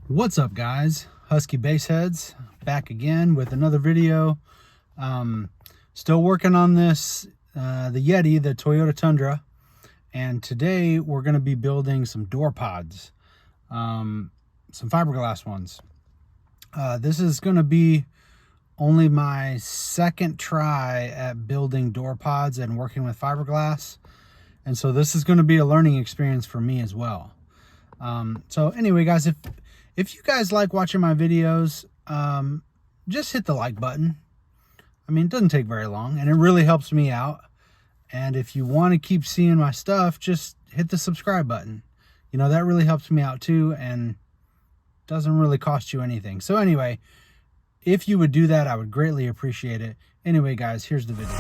What's up, guys? Husky Bassheads back again with another video. Still working on this, the Yeti, the Toyota Tundra, and today we're going to be building some door pods, some fiberglass ones. This is going to be only my second try at building door pods and working with fiberglass, and so this is going to be a learning experience for me as well. So anyway, guys, if you guys like watching my videos, just hit the like button. I mean, it doesn't take very long, and it really helps me out. And if you want to keep seeing my stuff, just hit the subscribe button. You know, that really helps me out too, and doesn't really cost you anything. So anyway, if you would do that, I would greatly appreciate it. Anyway, guys, here's the video.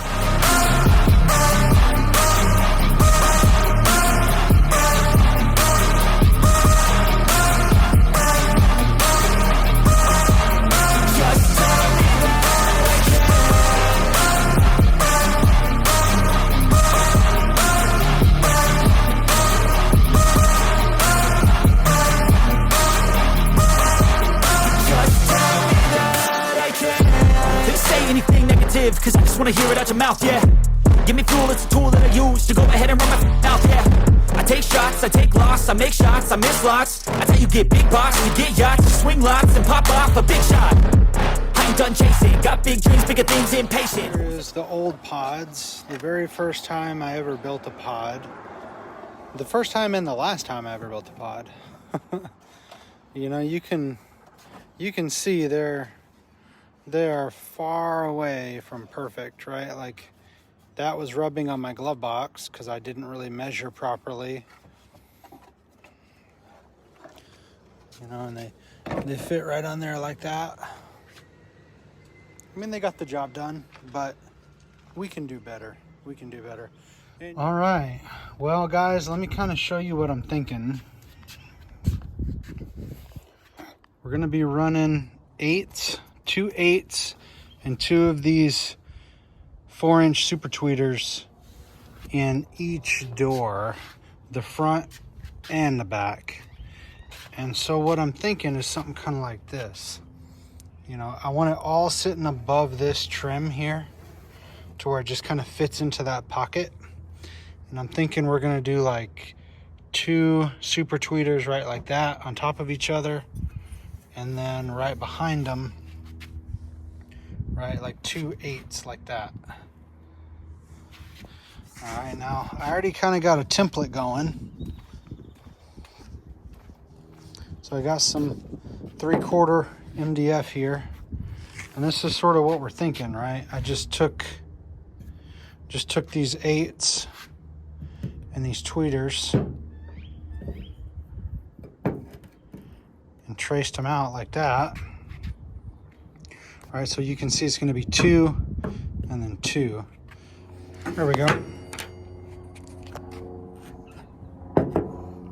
Cause I just wanna hear it out your mouth, yeah. Give me fuel, it's a tool that I use to go ahead and run my mouth, yeah. I take shots, I take loss, I make shots, I miss lots. I tell you get big box, you get yachts, you swing lots and pop off a big shot. I ain't done chasing, got big dreams, bigger things, impatient. Here's the old pods. The very first time I ever built a pod. The first time and the last time I ever built a pod. You know, you can see they are far away from perfect, right? Like, that was rubbing on my glove box because I didn't really measure properly. You know, and they fit right on there like that. I mean, they got the job done, but we can do better. We can do better. All right. Well, guys, let me kind of show you what I'm thinking. We're going to be running 2 8s and 2 of these 4-inch super tweeters in each door, the front and the back. And so what I'm thinking is something kind of like this. You know, I want it all sitting above this trim here to where it just kind of fits into that pocket. And I'm thinking we're going to do like 2 super tweeters right like that on top of each other, and then right behind them, right, like 2 8s like that. All right, now I already kind of got a template going. So I got some 3/4 MDF here, and this is sort of what we're thinking, right? I just took these 8s and these tweeters and traced them out like that. All right, so you can see it's going to be 2 and then 2. There we go.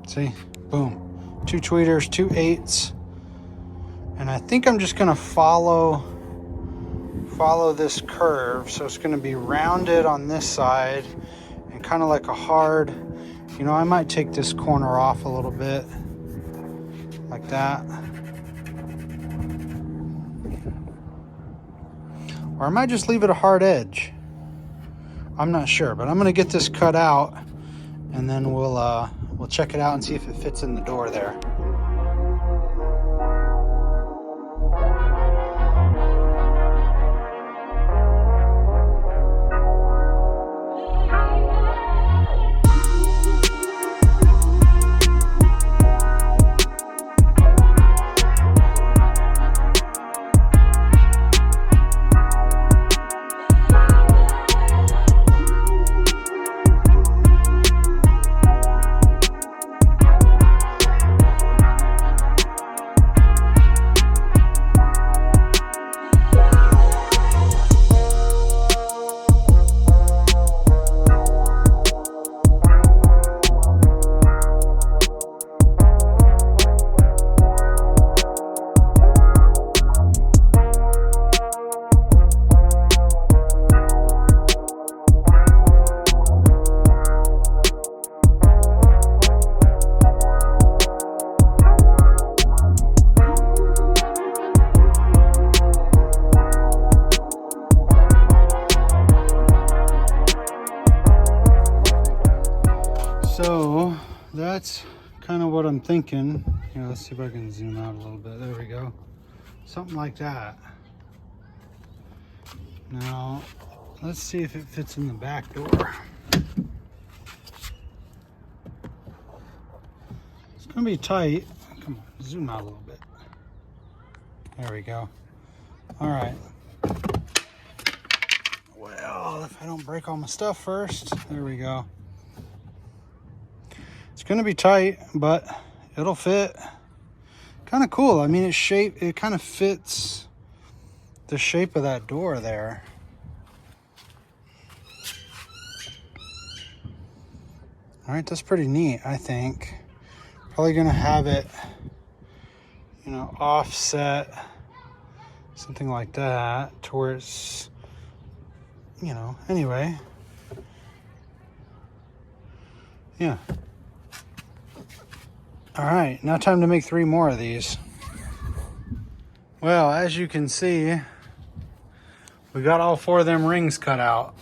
See? Boom. 2 tweeters, 2 8s. And I think I'm just going to follow this curve. So it's going to be rounded on this side and kind of like a hard, you know, I might take this corner off a little bit like that. Or I might just leave it a hard edge. I'm not sure, but I'm gonna get this cut out, and then we'll check it out and see if it fits in the door there. what I'm thinking. Here, let's see if I can zoom out a little bit. There we go. Something like that. Now, let's see if it fits in the back door. It's gonna be tight. Come on, zoom out a little bit. There we go. All right. Well, if I don't break all my stuff first, there we go. It's gonna be tight, but it'll fit. Kind of cool. I mean, it kind of fits the shape of that door there. All right, that's pretty neat, I think. Probably gonna have it, you know, offset, something like that, to where it's, you know, anyway. Yeah. All right, now time to make 3 more of these. Well, as you can see, we got all 4 of them rings cut out.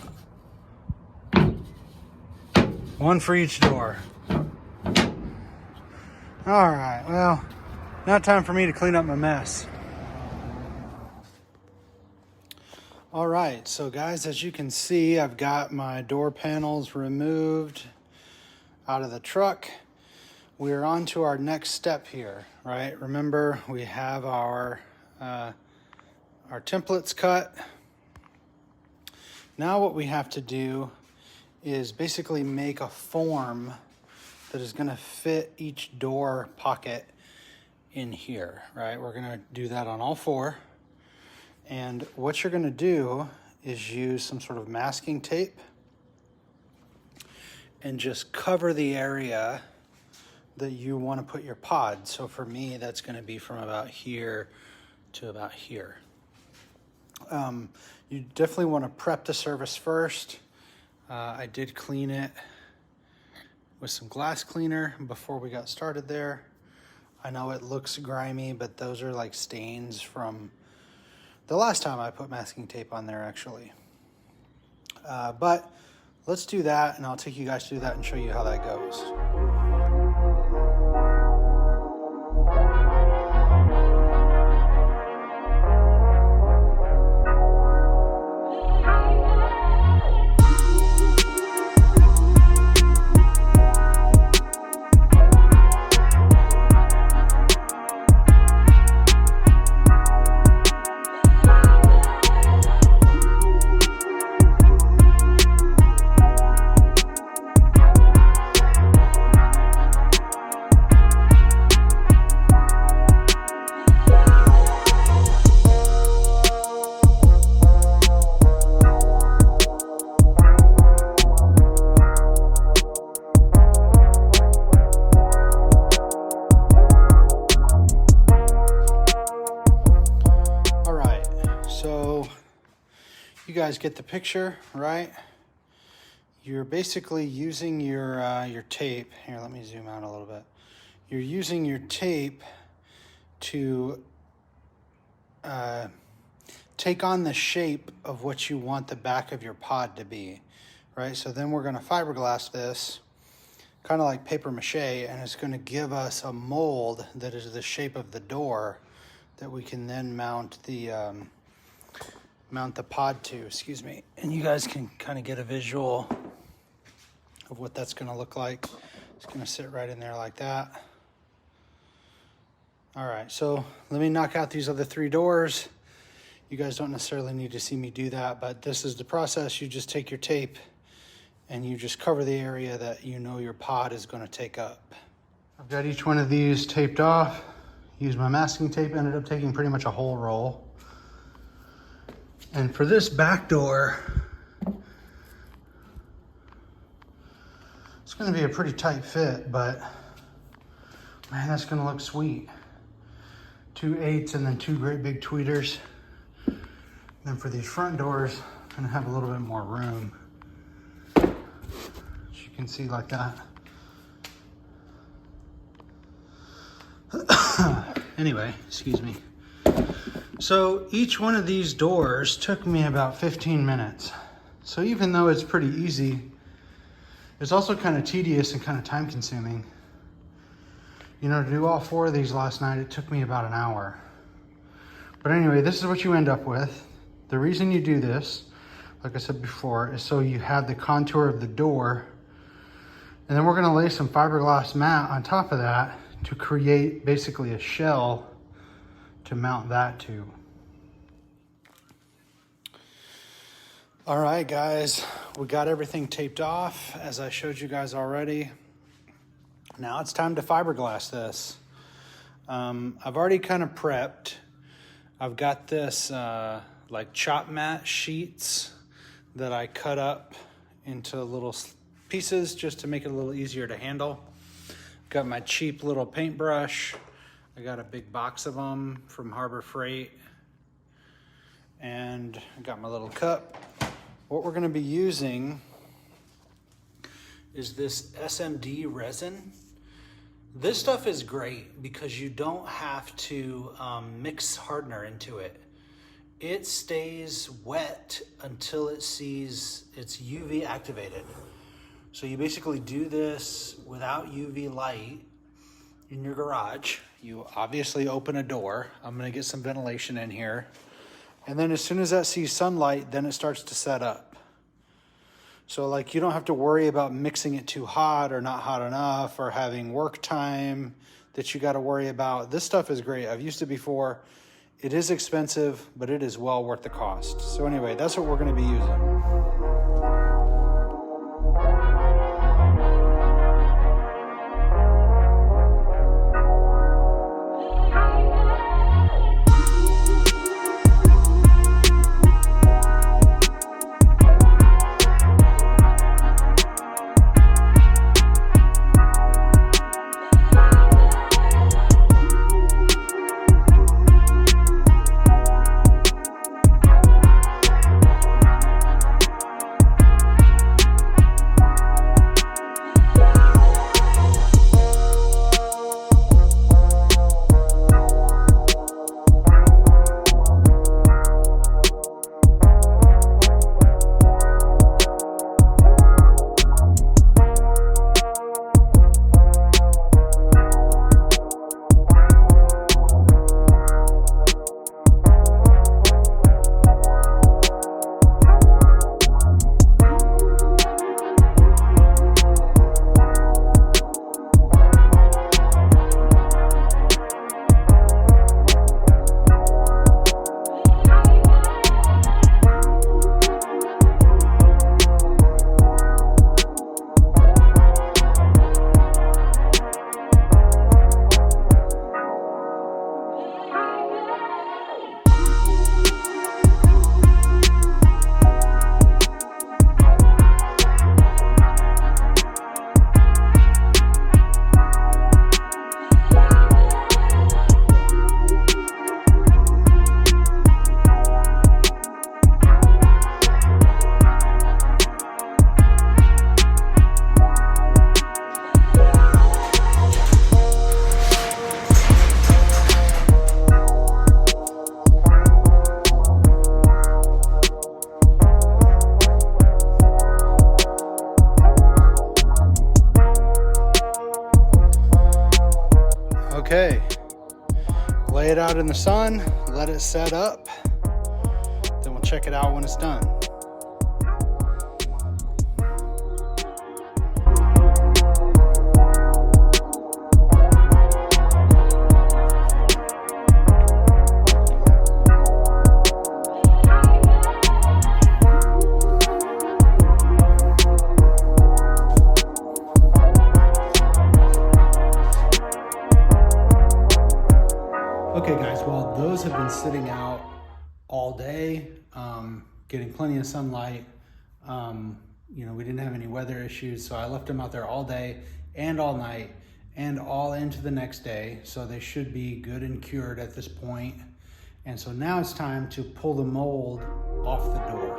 1 for each door. All right, well, now time for me to clean up my mess. All right, so guys, as you can see, I've got my door panels removed out of the truck. We're on to our next step here, right? Remember, we have our templates cut. Now what we have to do is basically make a form that is gonna fit each door pocket in here, right? We're gonna do that on all 4. And what you're gonna do is use some sort of masking tape and just cover the area that you wanna put your pod. So for me, that's gonna be from about here to about here. You definitely wanna prep the surface first. I did clean it with some glass cleaner before we got started there. I know it looks grimy, but those are like stains from the last time I put masking tape on there, actually. But let's do that, and I'll take you guys through that and show you how that goes. You guys get the picture, right? You're basically using your tape. Here, let me zoom out a little bit. You're using your tape to take on the shape of what you want the back of your pod to be, right? So then we're gonna fiberglass this, kind of like paper mache, and it's gonna give us a mold that is the shape of the door that we can then mount the pod to, excuse me. And you guys can kind of get a visual of what that's gonna look like. It's gonna sit right in there like that. All right, so let me knock out these other 3 doors. You guys don't necessarily need to see me do that, but this is the process. You just take your tape and you just cover the area that you know your pod is gonna take up. I've got each one of these taped off. Used my masking tape, ended up taking pretty much a whole roll. And for this back door, it's gonna be a pretty tight fit, but man, that's gonna look sweet. 2 8s and then 2 great big tweeters. Then for these front doors, I'm gonna have a little bit more room. As you can see, like that. Anyway, excuse me. So each one of these doors took me about 15 minutes. So even though it's pretty easy, it's also kind of tedious and kind of time consuming. You know, to do all 4 of these last night, it took me about an hour. But anyway, this is what you end up with. The reason you do this, like I said before, is so you have the contour of the door. And then we're gonna lay some fiberglass mat on top of that to create basically a shell to mount that to. All right, guys, we got everything taped off, as I showed you guys already. Now it's time to fiberglass this. I've already kind of prepped. I've got this like chop mat sheets that I cut up into little pieces just to make it a little easier to handle. Got my cheap little paintbrush. I got a big box of them from Harbor Freight. And I got my little cup. What we're gonna be using is this SMD resin. This stuff is great because you don't have to mix hardener into it. It stays wet until it sees it's UV activated. So you basically do this without UV light in your garage. You obviously open a door. I'm gonna get some ventilation in here. And then as soon as that sees sunlight, then it starts to set up. So like you don't have to worry about mixing it too hot or not hot enough or having work time that you gotta worry about. This stuff is great. I've used it before. It is expensive, but it is well worth the cost. So anyway, that's what we're gonna be using. Okay, lay it out in the sun, let it set up, then we'll check it out when it's done. Okay guys, well those have been sitting out all day, getting plenty of sunlight. You know, we didn't have any weather issues, so I left them out there all day and all night and all into the next day. So they should be good and cured at this point. And so now it's time to pull the mold off the door.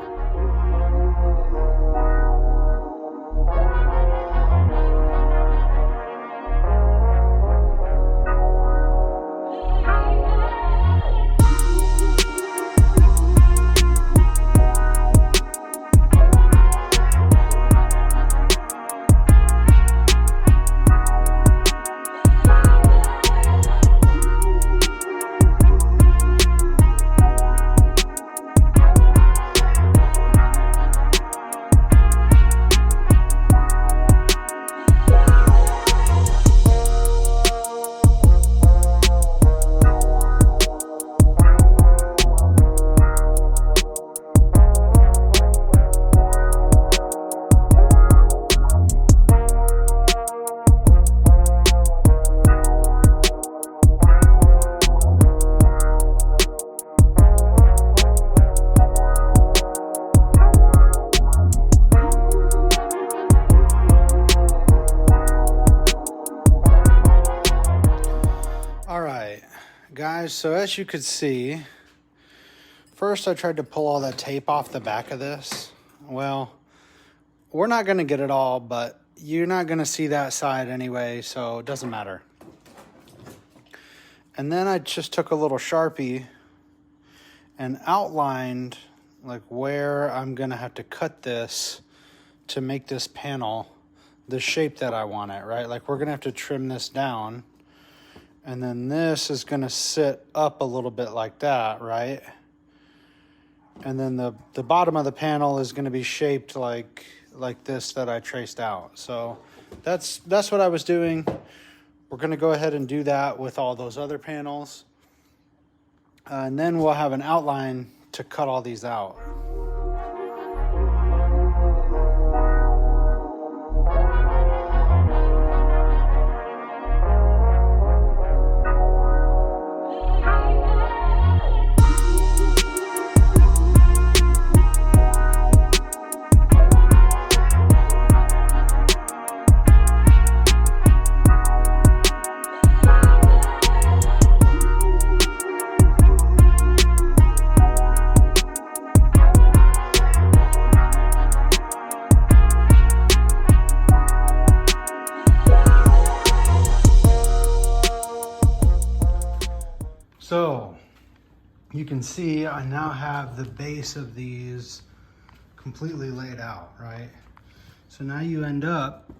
so as you could see, first I tried to pull all that tape off the back of this. Well, we're not going to get it all, but you're not going to see that side anyway, so it doesn't matter. And then I just took a little Sharpie and outlined like where I'm going to have to cut this to make this panel the shape that I want it, right? Like we're going to have to trim this down, and then this is going to sit up a little bit like that, right? And then the bottom of the panel is going to be shaped like this that I traced out. So that's what I was doing. We're going to go ahead and do that with all those other panels. And then we'll have an outline to cut all these out. So you can see I now have the base of these completely laid out, right? So now you end up,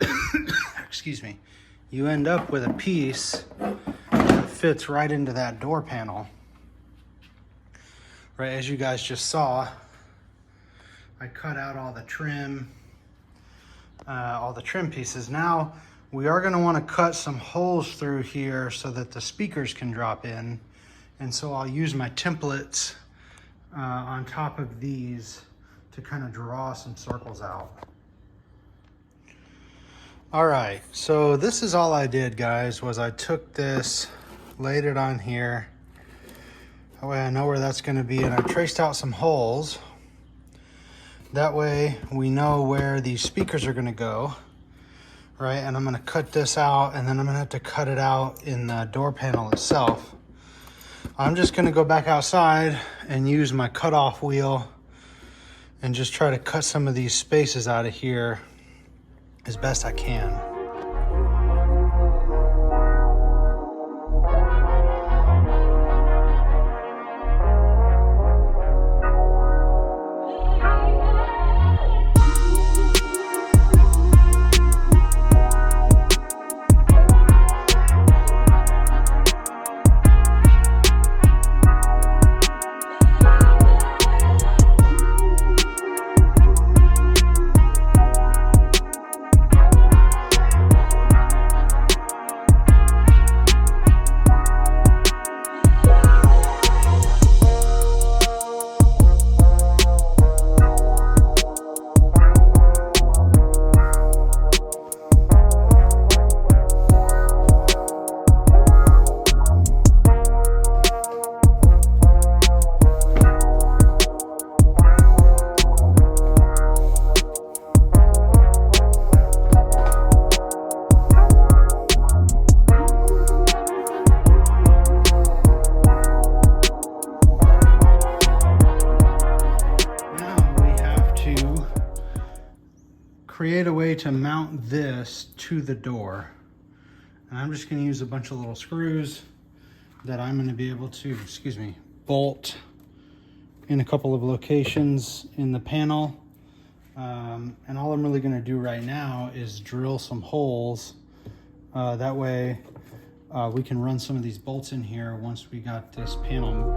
excuse me, you end up with a piece that fits right into that door panel. Right, as you guys just saw, I cut out all the trim pieces. Now we are going to want to cut some holes through here so that the speakers can drop in. And so I'll use my templates on top of these to kind of draw some circles out. All right, so this is all I did, guys, was I took this, laid it on here. That way I know where that's going to be, and I traced out some holes. That way we know where these speakers are going to go, right? And I'm going to cut this out, and then I'm going to have to cut it out in the door panel itself. I'm just going to go back outside and use my cutoff wheel and just try to cut some of these spaces out of here as best I can. Create a way to mount this to the door. And I'm just going to use a bunch of little screws that I'm going to be able to, bolt in a couple of locations in the panel. And all I'm really going to do right now is drill some holes. That way we can run some of these bolts in here once we got this panel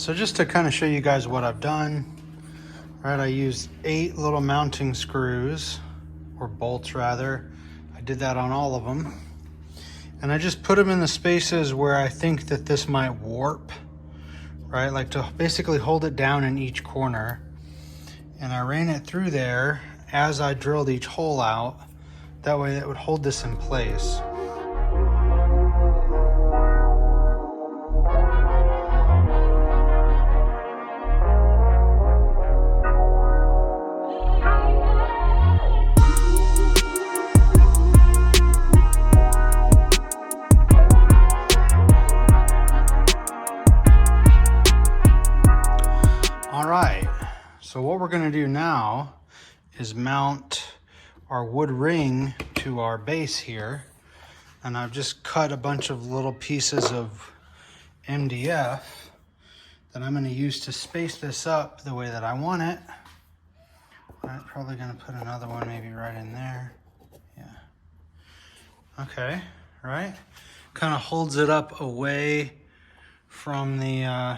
So just to kind of show you guys what I've done, right, I used 8 little mounting screws, or bolts rather. I did that on all of them. And I just put them in the spaces where I think that this might warp, right? Like to basically hold it down in each corner. And I ran it through there as I drilled each hole out. That way it would hold this in place. So what we're going to do now is mount our wood ring to our base here. And I've just cut a bunch of little pieces of MDF that I'm going to use to space this up the way that I want it. I'm probably going to put another one maybe right in there. Yeah. Okay, right? Kind of holds it up away from the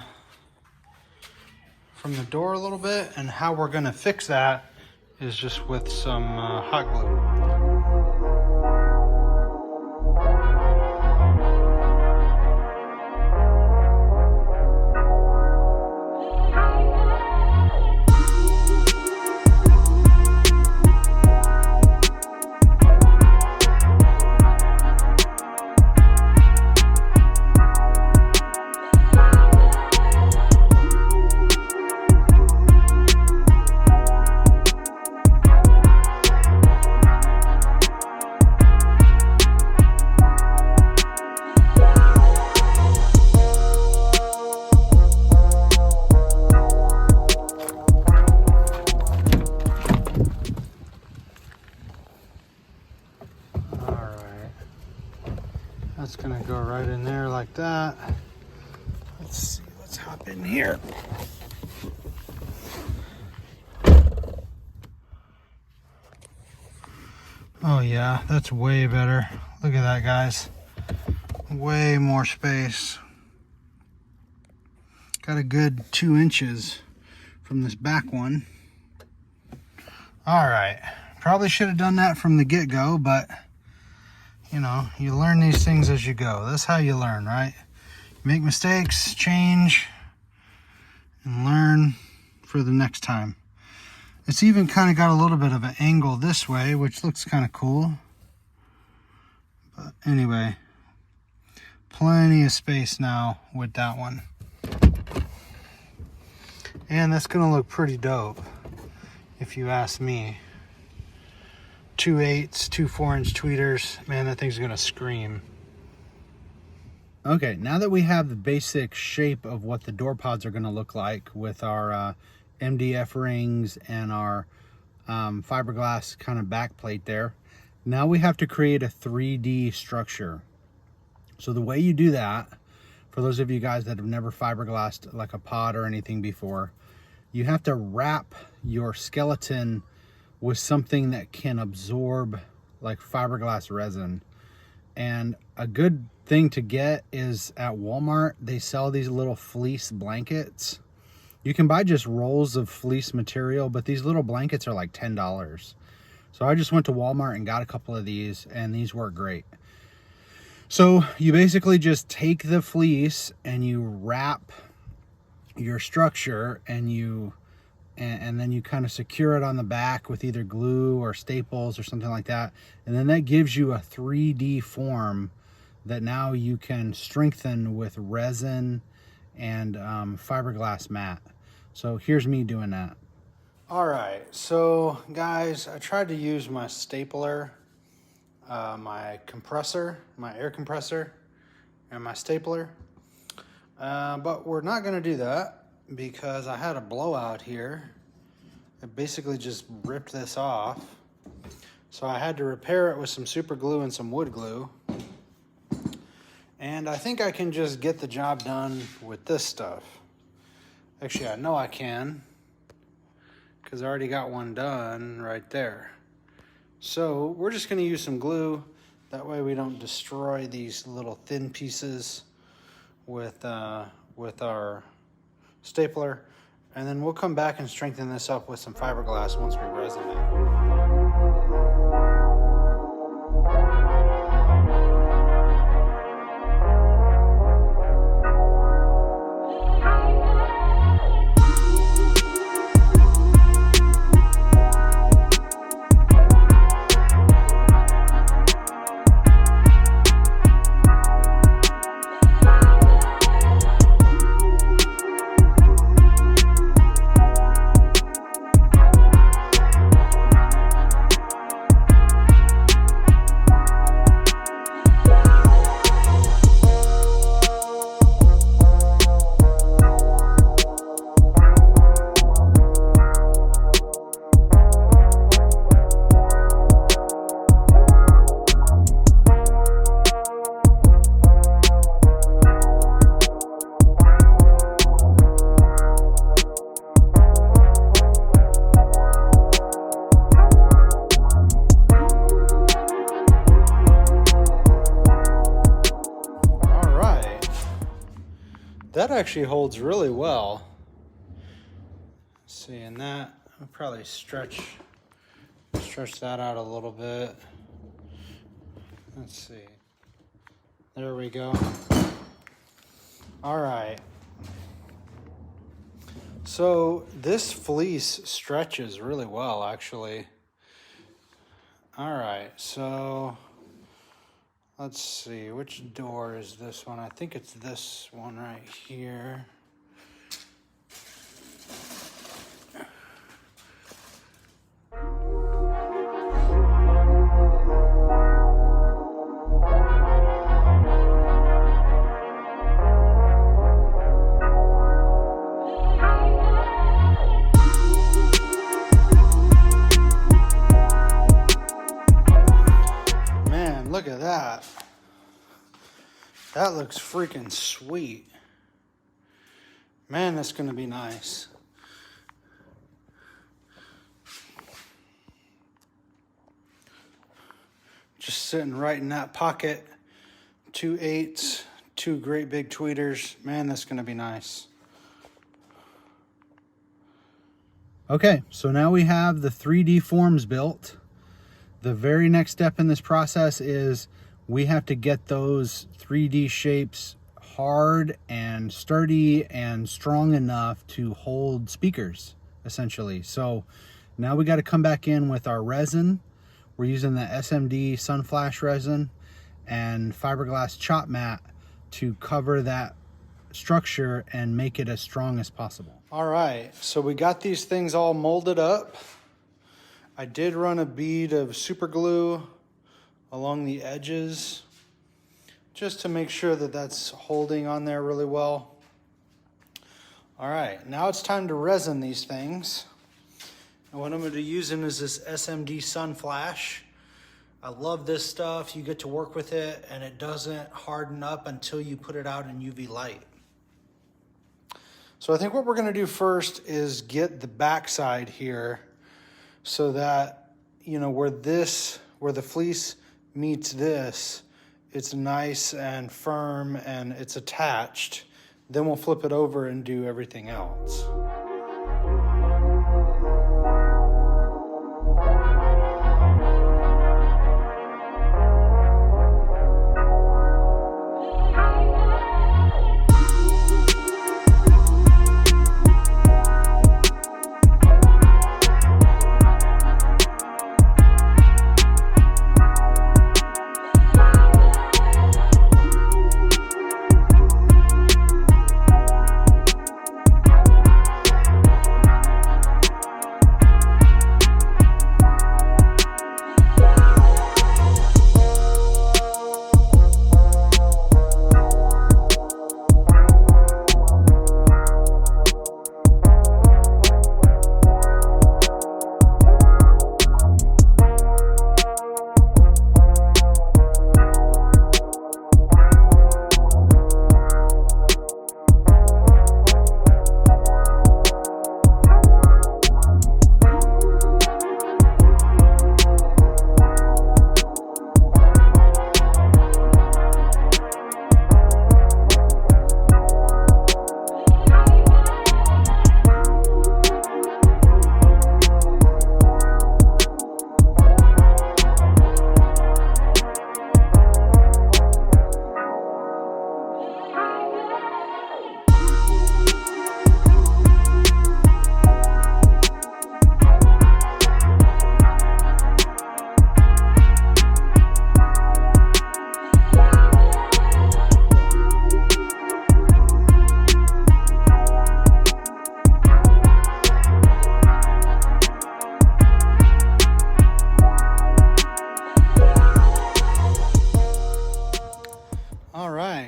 door a little bit, and how we're going to fix that is just with some hot glue. That's gonna go right in there like that. Let's see, let's hop in here. Oh yeah, that's way better. Look at that, guys. Way more space. Got a good 2 inches from this back one. All right, probably should have done that from the get-go, but you know, you learn these things as you go. That's how you learn, right? You make mistakes, change, and learn for the next time. It's even kind of got a little bit of an angle this way, which looks kind of cool. But anyway, plenty of space now with that one. And that's gonna look pretty dope, if you ask me. 2 8s, 2 4-inch tweeters. Man, that thing's gonna scream. Okay, now that we have the basic shape of what the door pods are gonna look like with our MDF rings and our fiberglass kind of back plate there, now we have to create a 3D structure. So the way you do that, for those of you guys that have never fiberglassed like a pod or anything before, you have to wrap your skeleton with something that can absorb like fiberglass resin. And a good thing to get is at Walmart, they sell these little fleece blankets. You can buy just rolls of fleece material, but these little blankets are like $10. So I just went to Walmart and got a couple of these, and these work great. So you basically just take the fleece and you wrap your structure, and then you kind of secure it on the back with either glue or staples or something like that. And then that gives you a 3D form that now you can strengthen with resin and fiberglass mat. So here's me doing that. All right, so guys, I tried to use my stapler, my compressor, my air compressor, and my stapler. But we're not gonna do that because I had a blowout here. It basically just ripped this off. So I had to repair it with some super glue and some wood glue. And I think I can just get the job done with this stuff. Actually, I know I can, because I already got one done right there. So we're just gonna use some glue. That way we don't destroy these little thin pieces with our stapler, and then we'll come back and strengthen this up with some fiberglass once we resin it. that actually holds really well. Let's see, and that I'll probably stretch that out a little bit. Let's see. There we go. All right. So this fleece stretches really well, actually. All right, so let's see, which door is this one? I think it's this one right here. Look at that. That looks freaking sweet. Man, that's going to be nice. Just sitting right in that pocket. 2 8s, 2 great big tweeters. Man, that's going to be nice. Okay, so now we have the 3D forms built. The very next step in this process is we have to get those 3D shapes hard and sturdy and strong enough to hold speakers, essentially. So now we got to come back in with our resin. We're using the SMD Sunflash resin and fiberglass chop mat to cover that structure and make it as strong as possible. All right, so we got these things all molded up. I did run a bead of super glue along the edges just to make sure that that's holding on there really well. All right, now it's time to resin these things. And what I'm going to be using is this SMD Sunflash. I love this stuff. You get to work with it and it doesn't harden up until you put it out in UV light. So I think what we're going to do first is get the backside here, so that, you know, where the fleece meets this, it's nice and firm and it's attached. Then we'll flip it over and do everything else.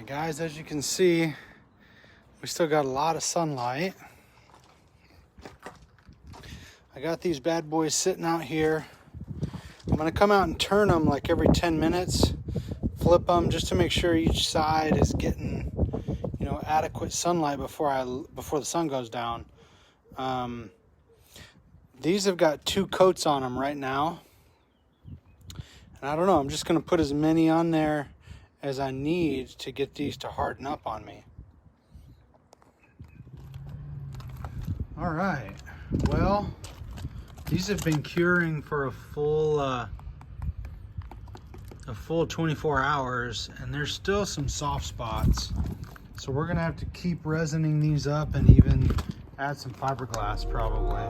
Guys, as you can see, we still got a lot of sunlight. I got these bad boys sitting out here. I'm gonna come out and turn them like every 10 minutes, flip them just to make sure each side is getting, you know, adequate sunlight before the sun goes down. These have got 2 coats on them right now. And I don't know, I'm just gonna put as many on there as I need to get these to harden up on me. All right, well, these have been curing for a full 24 hours, and there's still some soft spots. So we're gonna have to keep resining these up and even add some fiberglass probably.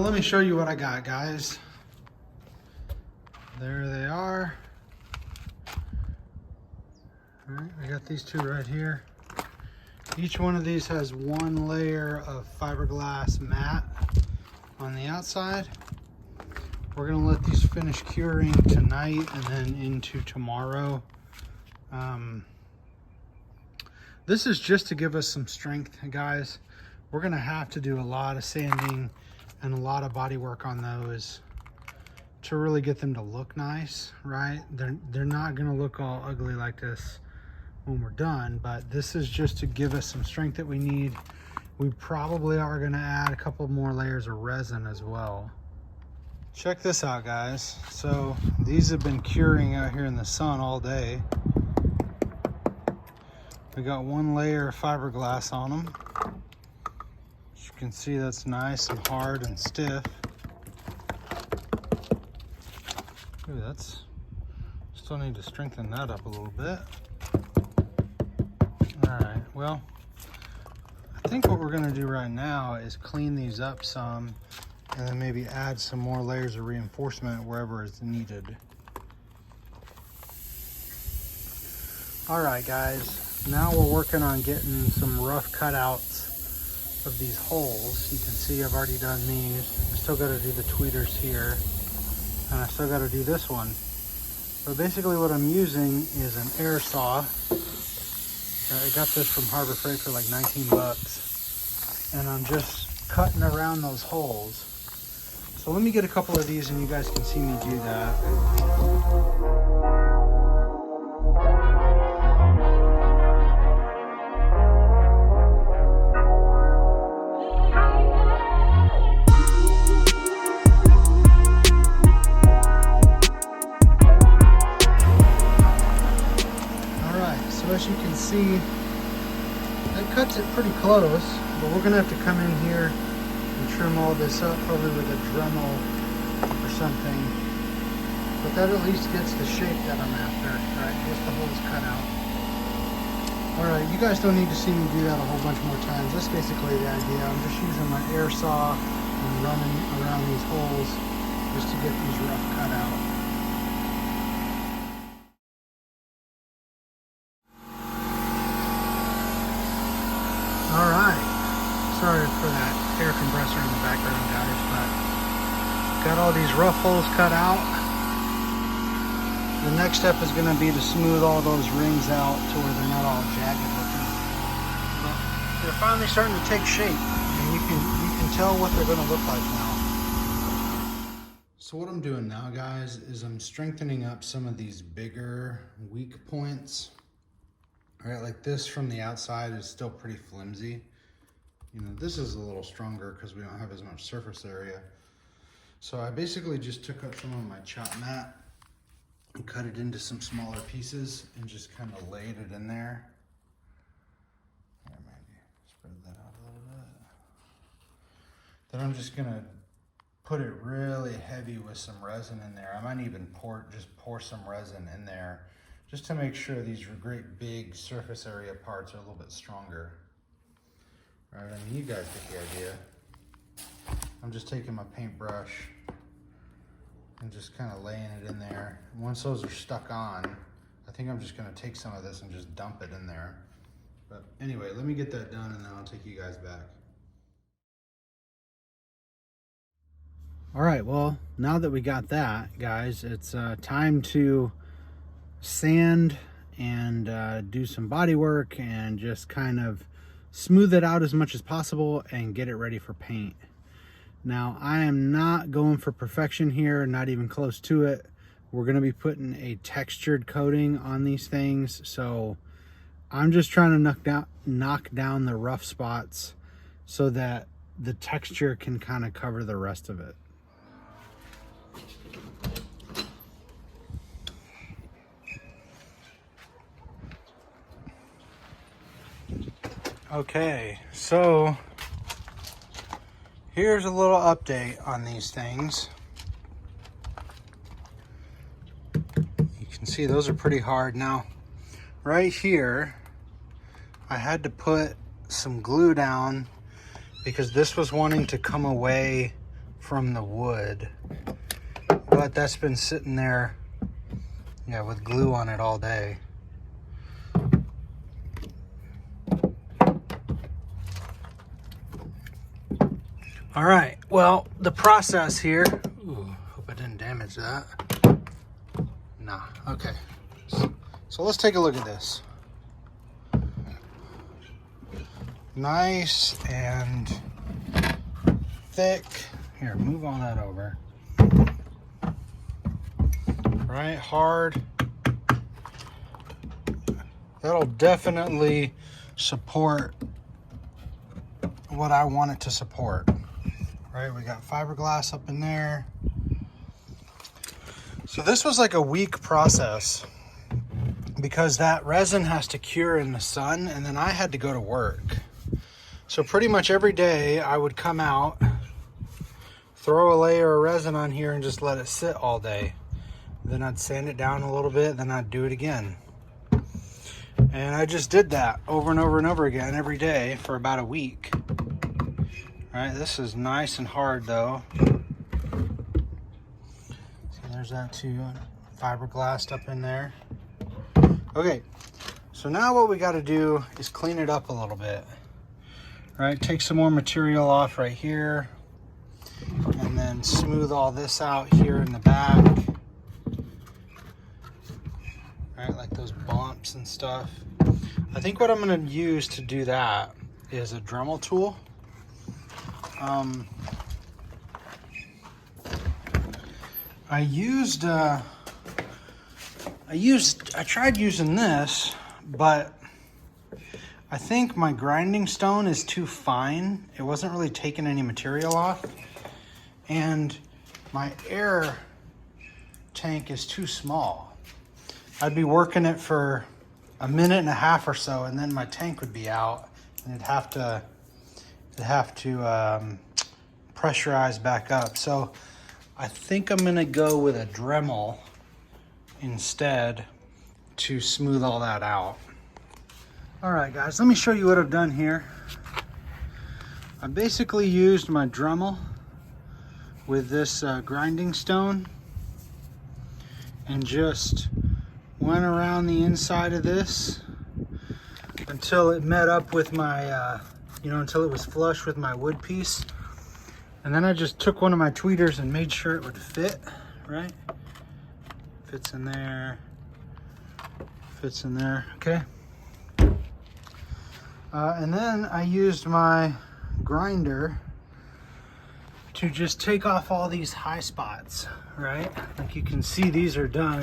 Let me show you what I got, guys. There they are. All right, I got these two right here. Each one of these has one layer of fiberglass mat on the outside. We're gonna let these finish curing tonight and then into tomorrow. This is just to give us some strength, guys. We're gonna have to do a lot of sanding and a lot of body work on those to really get them to look nice, right? They're not gonna look all ugly like this when we're done, but this is just to give us some strength that we need. We probably are gonna add a couple more layers of resin as well. Check this out, guys. So these have been curing out here in the sun all day. We got one layer of fiberglass on them. As you can see, that's nice and hard and stiff. Ooh, that's, still need to strengthen that up a little bit. All right, well, I think what we're gonna do right now is clean these up some and then maybe add some more layers of reinforcement wherever it's needed. All right, guys, now we're working on getting some rough cutouts of these holes. You can see I've already done these. I still gotta do the tweeters here, and I still gotta do this one. But basically what I'm using is an air saw. I got this from Harbor Freight for like 19 bucks. And I'm just cutting around those holes. So let me get a couple of these and you guys can see me do that. as you can see, that cuts it pretty close, but we're gonna have to come in here and trim all this up, probably with a Dremel or something. But that at least gets the shape that I'm after, right? Gets the holes cut out. All right, you guys don't need to see me do that a whole bunch more times. That's basically the idea. I'm just using my air saw and running around these holes just to get these rough cut out. All right, sorry for that air compressor in the background, guys, but got all these rough holes cut out. The next step is going to be to smooth all those rings out to where they're not all jagged looking. But they're finally starting to take shape, and you can tell what they're going to look like now. So what I'm doing now, guys, is I'm strengthening up some of these bigger weak points. All right, like this from the outside is still pretty flimsy. You know, this is a little stronger because we don't have as much surface area. So I basically just took up some of my chop mat and cut it into some smaller pieces and just kind of laid it in there. Here, maybe spread that out a little bit. Then I'm just gonna put it really heavy with some resin in there. I might even pour some resin in there just to make sure these great big surface area parts are a little bit stronger. All right, I mean, you guys get the idea. I'm just taking my paintbrush and just kind of laying it in there. And once those are stuck on, I think I'm just gonna take some of this and just dump it in there. But anyway, let me get that done and then I'll take you guys back. All right, well, now that we got that, guys, it's time to sand and do some body work and just kind of smooth it out as much as possible and get it ready for paint. Now, I am not going for perfection here, not even close to it. We're gonna be putting a textured coating on these things, so I'm just trying to knock down the rough spots so that the texture can kind of cover the rest of it. Okay, so here's a little update on these things. You can see those are pretty hard. Now, right here, I had to put some glue down because this was wanting to come away from the wood. But that's been sitting there, yeah, with glue on it all day. All right, well, the process here, ooh, hope I didn't damage that. Nah, okay. So let's take a look at this. Nice and thick. Here, move all that over. Right, hard. That'll definitely support what I want it to support. Right, we got fiberglass up in there. So this was like a week process because that resin has to cure in the sun and then I had to go to work. So pretty much every day I would come out, throw a layer of resin on here and just let it sit all day. Then I'd sand it down a little bit, then I'd do it again. And I just did that over and over and over again every day for about a week. All right, this is nice and hard though. So there's that too, fiberglassed up in there. Okay, so now what we got to do is clean it up a little bit. All right, take some more material off right here and then smooth all this out here in the back. All right, like those bumps and stuff. I think what I'm going to use to do that is a Dremel tool. I tried using this, but I think my grinding stone is too fine. It wasn't really taking any material off, and my air tank is too small. I'd be working it for a minute and a half or so, and then my tank would be out, and it'd have to pressurize back up. So I think I'm gonna go with a Dremel instead to smooth all that out. All right, guys, let me show you what I've done here. I basically used my Dremel with this grinding stone and just went around the inside of this until it met up with my, until it was flush with my wood piece. And then I just took one of my tweeters and made sure it would fit, right? Fits in there, fits in there, okay? And then I used my grinder to just take off all these high spots, right? Like you can see, these are done.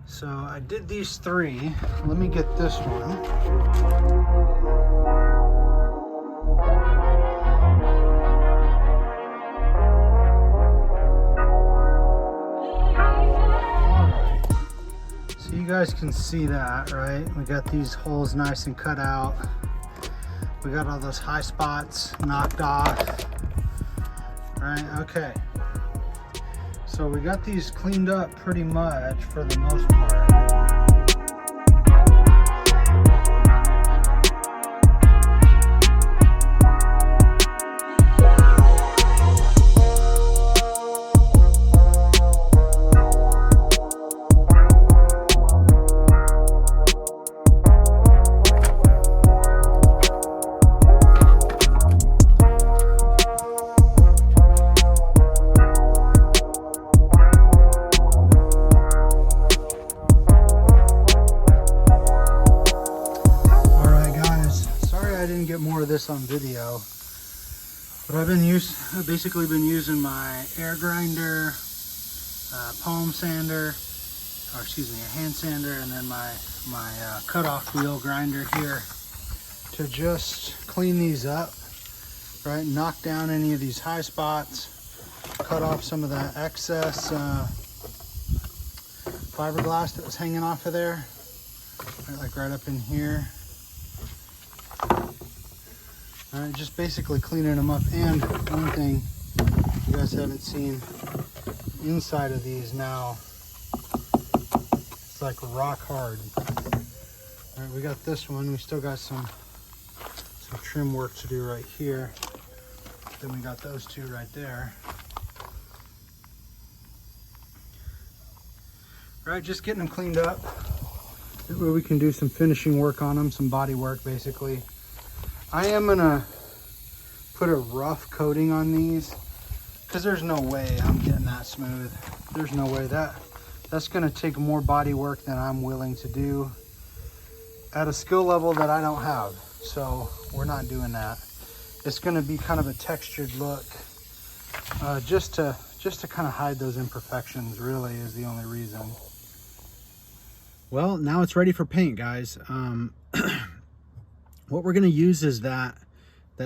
So I did these 3. Let me get this one. You guys can see that, right? We got these holes nice and cut out. We got all those high spots knocked off, right? Okay. So we got these cleaned up pretty much for the most part. This on video, but I've basically been using my air grinder, palm sander, or excuse me, a hand sander, and then my cutoff wheel grinder here to just clean these up, right? Knock down any of these high spots, cut off some of that excess fiberglass that was hanging off of there, right, like right up in here. All right, just basically cleaning them up. And one thing you guys haven't seen, inside of these now, it's like rock hard. All right, we got this one. We still got some trim work to do right here. Then we got those 2 right there. All right, just getting them cleaned up. That way we can do some finishing work on them, some body work basically. I am gonna put a rough coating on these because there's no way I'm getting that smooth. There's no way. That's gonna take more body work than I'm willing to do at a skill level that I don't have. So we're not doing that. It's gonna be kind of a textured look, just to kind of hide those imperfections, really, is the only reason. Well, now it's ready for paint, guys. What we're going to use is that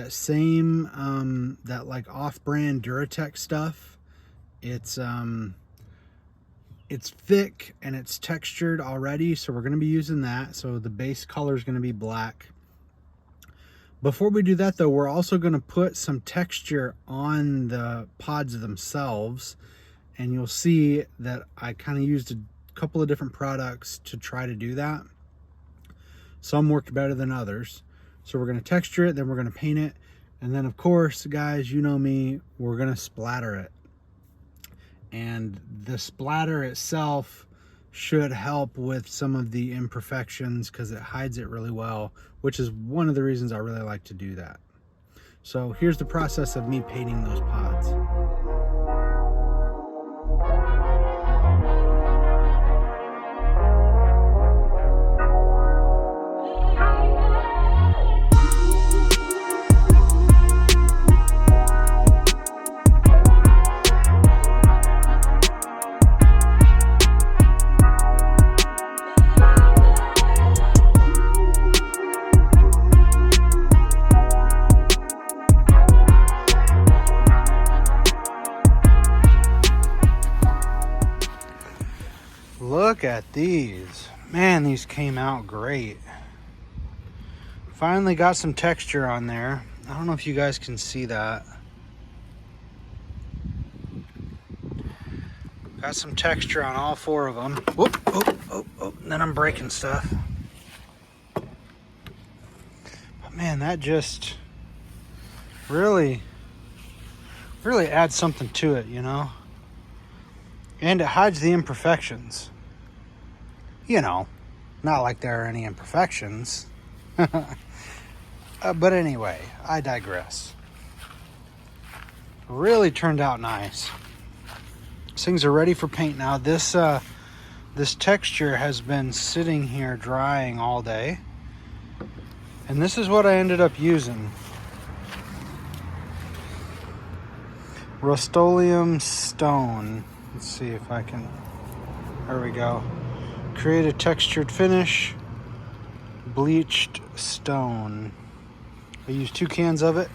same that like off-brand Duratec stuff. It's thick and it's textured already, so we're going to be using that. So the base color is going to be black. Before we do that though, we're also going to put some texture on the pods themselves, and you'll see that I kind of used a couple of different products to try to do that. Some worked better than others. So we're going to texture it, then we're going to paint it, and then of course, guys, you know me, we're going to splatter it. And the splatter itself should help with some of the imperfections because it hides it really well, which is one of the reasons I really like to do that. So here's the process of me painting those pods. Look at these. Man, these came out great. Finally got some texture on there. I don't know if you guys can see that. Got some texture on all four of them. Whoop, oh, oh, oh. Then I'm breaking stuff. But man, that just really adds something to it, you know? And it hides the imperfections. You know, not like there are any imperfections. But anyway, I digress. Really turned out nice. These things are ready for paint now. This texture has been sitting here drying all day. And this is what I ended up using. Rust-Oleum stone. Let's see if I can, there we go. Create a textured finish, bleached stone. I used 2 cans of it,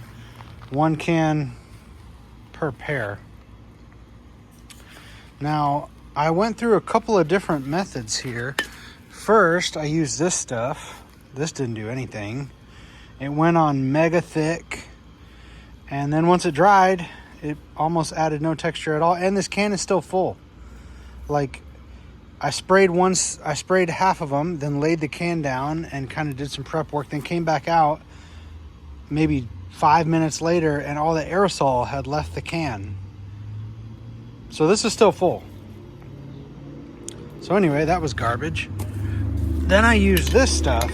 1 can per pair. Now, I went through a couple of different methods here. First, I used this stuff. This didn't do anything. It went on mega thick, and then once it dried, it almost added no texture at all, and this can is still full. Like, I sprayed half of them, then laid the can down and kind of did some prep work, then came back out maybe 5 minutes later, and all the aerosol had left the can. So this is still full. So anyway, that was garbage. Then I used this stuff.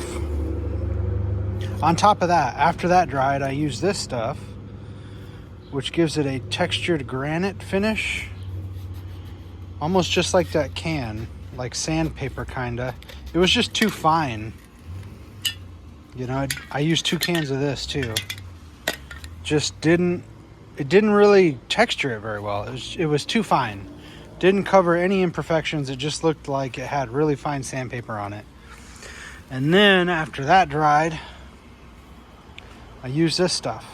On top of that, after that dried, I used this stuff, which gives it a textured granite finish. Almost just like that can, like sandpaper kinda. It was just too fine. You know, I used 2 cans of this too. It didn't really texture it very well. It was too fine. Didn't cover any imperfections. It just looked like it had really fine sandpaper on it. And then after that dried, I used this stuff.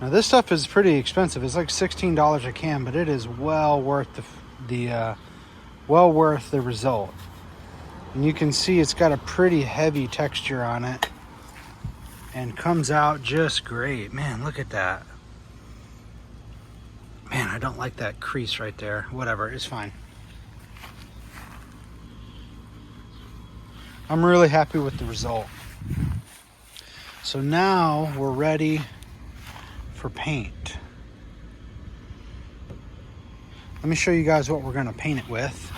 Now this stuff is pretty expensive. It's like $16 a can, but it is well worth the result. And you can see it's got a pretty heavy texture on it and comes out just great. Man, look at that. Man, I don't like that crease right there. Whatever, it's fine. I'm really happy with the result. So now we're ready for paint. Let me show you guys what we're going to paint it with.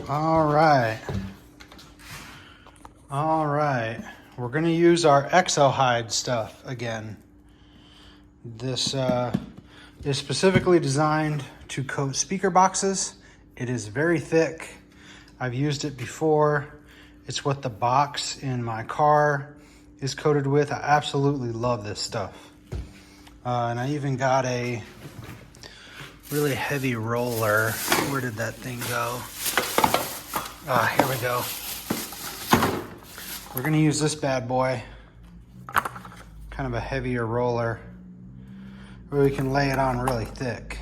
All right. We're going to use our Exo-Hide stuff again. This is specifically designed to coat speaker boxes. It is very thick. I've used it before. It's what the box in my car is coated with. I absolutely love this stuff. And I even got a really heavy roller. Where did that thing go? Here we go. We're gonna use this bad boy. Kind of a heavier roller, where we can lay it on really thick.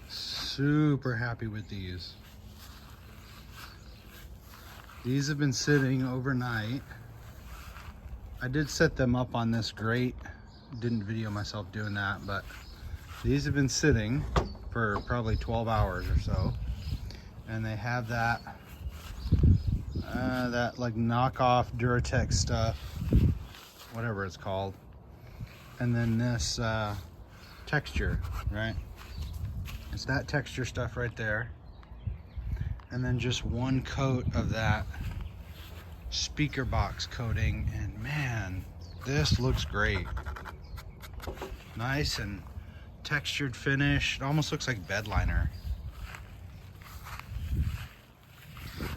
Super happy with these. These have been sitting overnight. I did set them up on this grate. Didn't video myself doing that, but these have been sitting for probably 12 hours or so. And they have that like knockoff Duratec stuff whatever it's called. And then this texture, right? It's that texture stuff right there. And then just one coat of that speaker box coating, and man, this looks great. Nice and textured finish. It almost looks like bed liner.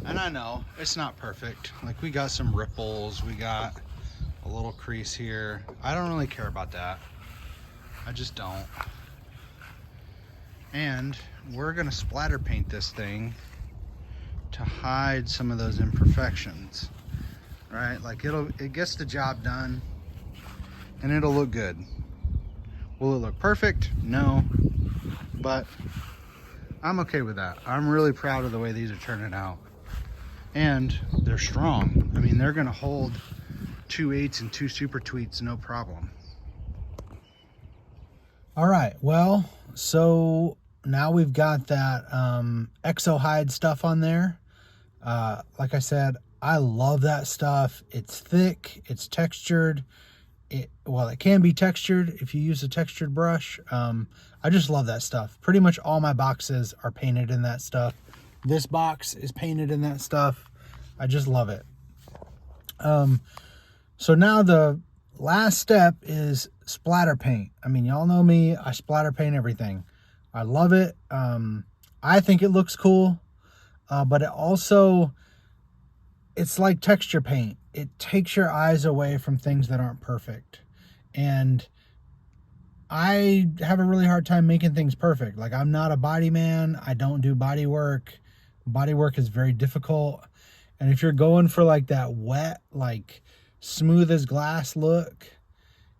And I know it's not perfect. Like, we got some ripples, we got a little crease here. I don't really care about that. I just don't. And we're gonna splatter paint this thing to hide some of those imperfections, right? Like, it gets the job done and it'll look good. Will it look perfect? No, but I'm okay with that. I'm really proud of the way these are turning out. And they're strong. I mean, they're gonna hold 2 8s and 2 super tweets, no problem. All right, well, so now we've got that exo hide stuff on there. Like I said, I love that stuff. It's thick, it's textured. It can be textured if you use a textured brush. I just love that stuff. Pretty much all my boxes are painted in that stuff. This box is painted in that stuff. I just love it. So now the last step is splatter paint. I mean, y'all know me, I splatter paint everything. I love it. I think it looks cool, but it's like texture paint. It takes your eyes away from things that aren't perfect. And I have a really hard time making things perfect. Like, I'm not a body man. I don't do body work. Body work is very difficult. And if you're going for like that wet, like smooth as glass look,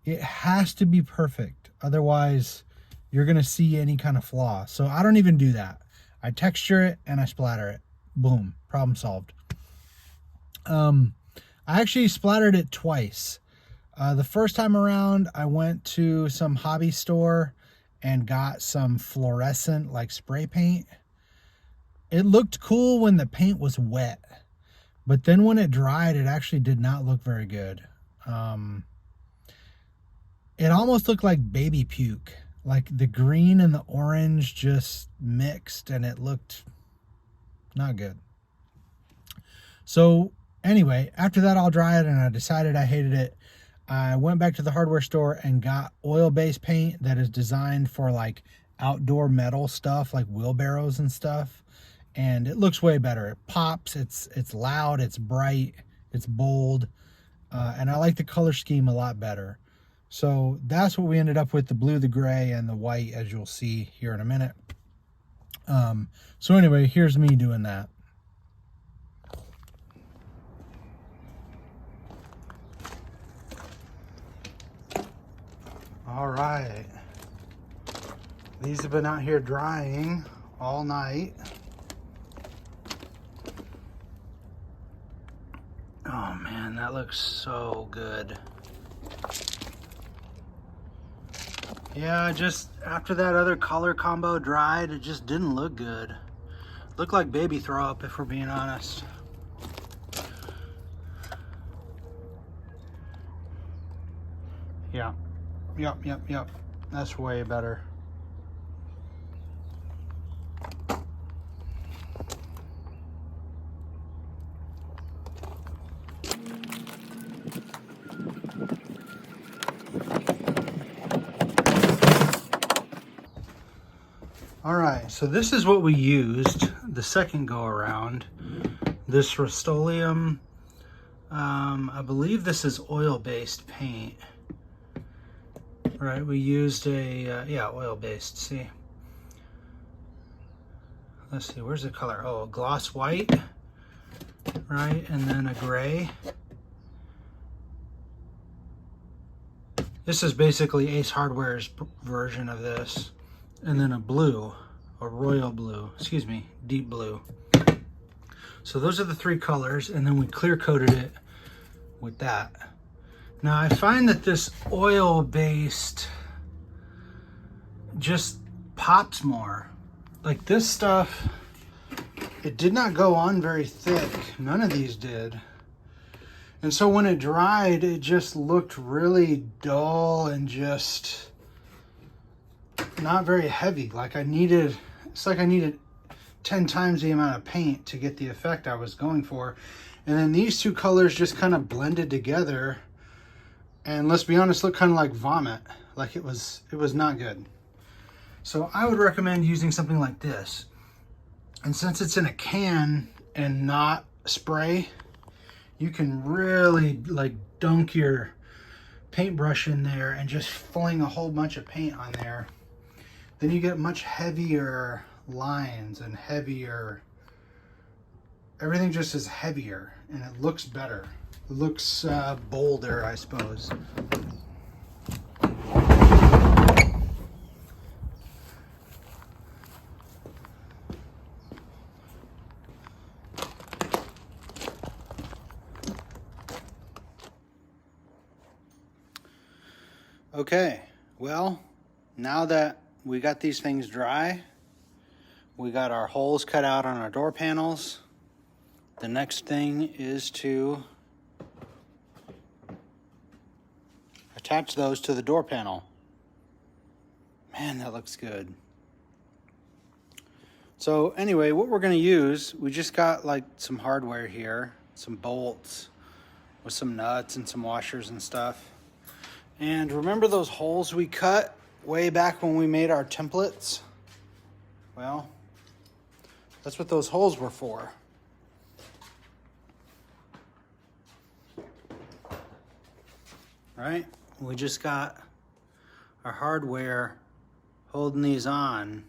it has to be perfect. Otherwise, you're going to see any kind of flaw. So I don't even do that. I texture it and I splatter it. Boom, problem solved. I actually splattered it twice. The first time around, I went to some hobby store and got some fluorescent like spray paint. It looked cool when the paint was wet, but then when it dried, it actually did not look very good. It almost looked like baby puke. Like, the green and the orange just mixed and it looked not good. So anyway, after that all dried and I decided I hated it, I went back to the hardware store and got oil-based paint that is designed for like outdoor metal stuff, like wheelbarrows and stuff. And it looks way better. It pops, it's loud, it's bright, it's bold. And I like the color scheme a lot better. So that's what we ended up with, the blue, the gray, and the white, as you'll see here in a minute. So anyway, here's me doing that. All right. These have been out here drying all night. Oh man, that looks so good. Yeah, just after that other color combo dried, it just didn't look good. Looked like baby throw up, if we're being honest. Yeah. Yep. That's way better. All right, so this is what we used the second go around. This Rust-Oleum, I believe this is oil-based paint. Right, we used a, oil-based, see. Let's see, where's the color? Oh, a gloss white, right, and then a gray. This is basically Ace Hardware's version of this. And then a blue, a royal blue, excuse me, deep blue. So those are the three colors, and then we clear coated it with that. Now I find that this oil-based just pops more. Like this stuff, it did not go on very thick. None of these did. And so when it dried, it just looked really dull and just not very heavy. Like it's like I needed 10 times the amount of paint to get the effect I was going for. And then these two colors just kind of blended together. And let's be honest, look kind of like vomit. Like it was not good. So I would recommend using something like this. And since it's in a can and not spray, you can really like dunk your paintbrush in there and just fling a whole bunch of paint on there. Then you get much heavier lines and heavier, everything just is heavier and it looks better. It looks bolder, I suppose. Okay, well, now that we got these things dry, we got our holes cut out on our door panels. The next thing is to attach those to the door panel. Man, that looks good. So anyway, what we're going to use, we just got like some hardware here, some bolts with some nuts and some washers and stuff. And remember those holes we cut way back when we made our templates? Well, that's what those holes were for. Right? We just got our hardware holding these on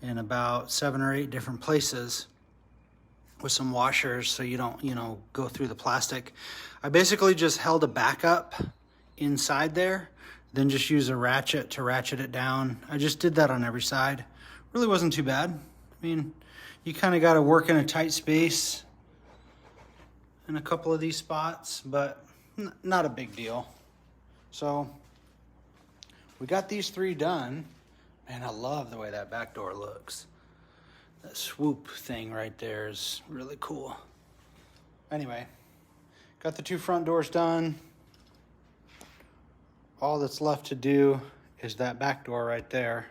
in about 7 or 8 different places with some washers so you don't, go through the plastic. I basically just held a backup inside there, then just use a ratchet to ratchet it down. I just did that on every side. Really wasn't too bad. I mean, you kind of got to work in a tight space in a couple of these spots, but not a big deal. So we got these 3 done. Man, I love the way that back door looks. That swoop thing right there is really cool. Anyway, got the 2 front doors done. All that's left to do is that back door right there.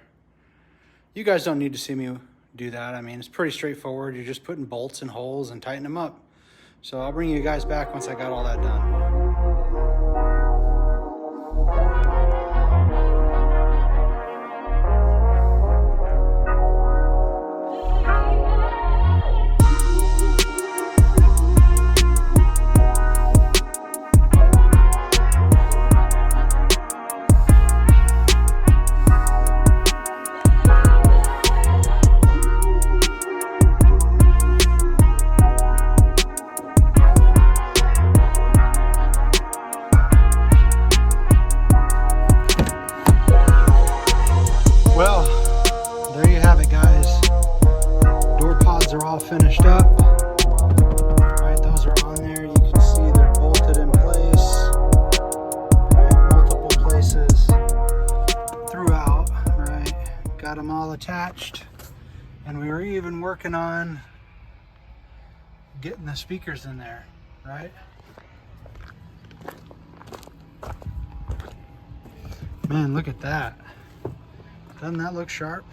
You guys don't need to see me do that. I mean, it's pretty straightforward. You're just putting bolts and holes and tighten them up. So I'll bring you guys back once I got all that done. Finished up. All right, those are on there. You can see they're bolted in place. All right, multiple places throughout. All right, got them all attached, and we were even working on getting the speakers in there. Right. Man, look at that. Doesn't that look sharp?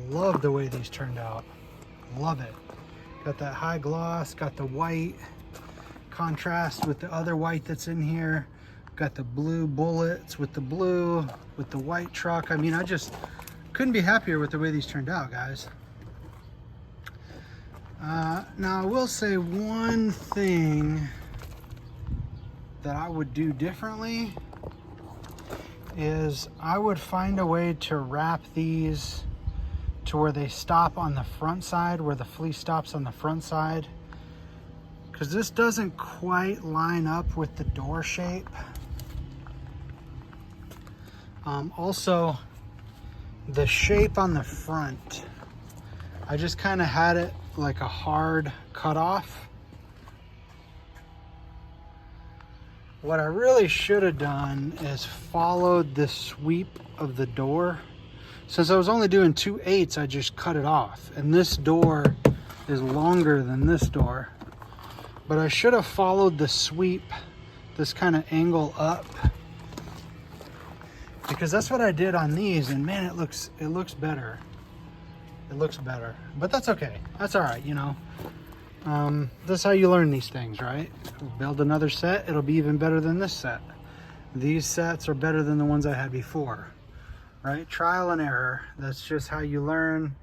Love the way these turned out. Love it. Got that high gloss, got the white contrast with the other white that's in here. Got the blue bullets with the blue, with the white truck. I mean, I just couldn't be happier with the way these turned out, guys. Now I will say one thing that I would do differently is I would find a way to wrap these to where they stop on the front side, where the fleece stops on the front side, because this doesn't quite line up with the door shape. Also, the shape on the front, I just kind of had it like a hard cutoff. What I really should have done is followed the sweep of the door. Since I was only doing 2/8, I just cut it off. And this door is longer than this door. but I should have followed the sweep, this kind of angle up, because that's what I did on these, and man, it looks better. It looks better, but that's okay. That's all right, you know. That's how you learn these things, right? Build another set, it'll be even better than this set. These sets are better than the ones I had before, right? Trial and error. That's just how you learn.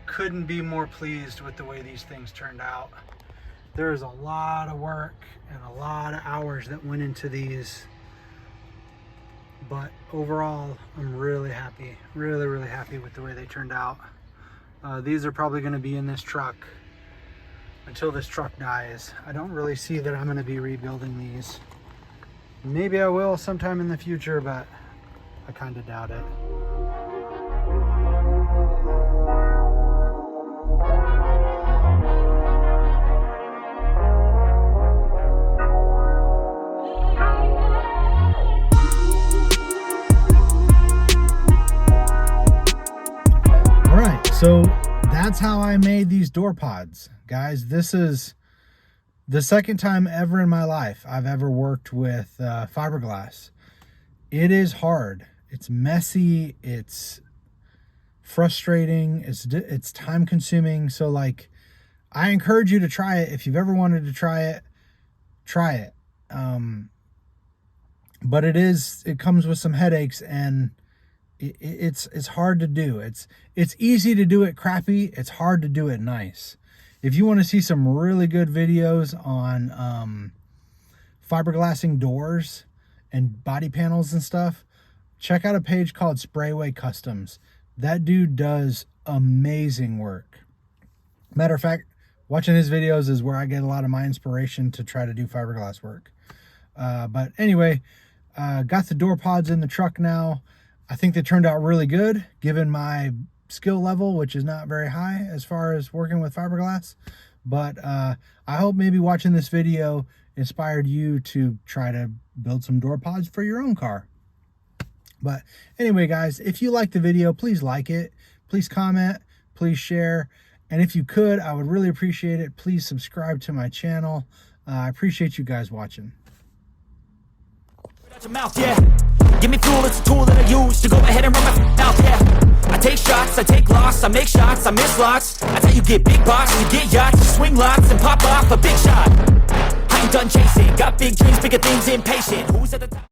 Couldn't be more pleased with the way these things turned out. There's a lot of work and a lot of hours that went into these, but overall I'm really happy, really happy with the way they turned out. These are probably going to be in this truck until this truck dies. I don't really see that I'm going to be rebuilding these. Maybe I will sometime in the future, but I kind of doubt it. All right, so that's how I made these door pods. Guys, this is the second time ever in my life I've ever worked with fiberglass. It is hard. It's messy. It's frustrating. It's time consuming. So like, I encourage you to try it. If you've ever wanted to try it, try it. But it comes with some headaches, and it's hard to do. It's easy to do it crappy. It's hard to do it nice. If you want to see some really good videos on fiberglassing doors and body panels and stuff, check out a page called Sprayway Customs. That dude does amazing work. Matter of fact, watching his videos is where I get a lot of my inspiration to try to do fiberglass work. But anyway, got the door pods in the truck now. I think they turned out really good given my skill level, which is not very high as far as working with fiberglass. But I hope maybe watching this video inspired you to try to build some door pods for your own car. But anyway, guys, if you like the video, please like it, please comment, please share, and if you could, I would really appreciate it. Please subscribe to my channel. I appreciate you guys watching. Out your mouth, yeah. Give me fuel, it's a tool that I use to go ahead and run my mouth, yeah. I take shots, I take loss, I make shots, I miss lots. That's how you get big box, you get yachts, you swing lots and pop off a big shot. I ain't done chasing, got big dreams, bigger things, impatient. Who's at the top?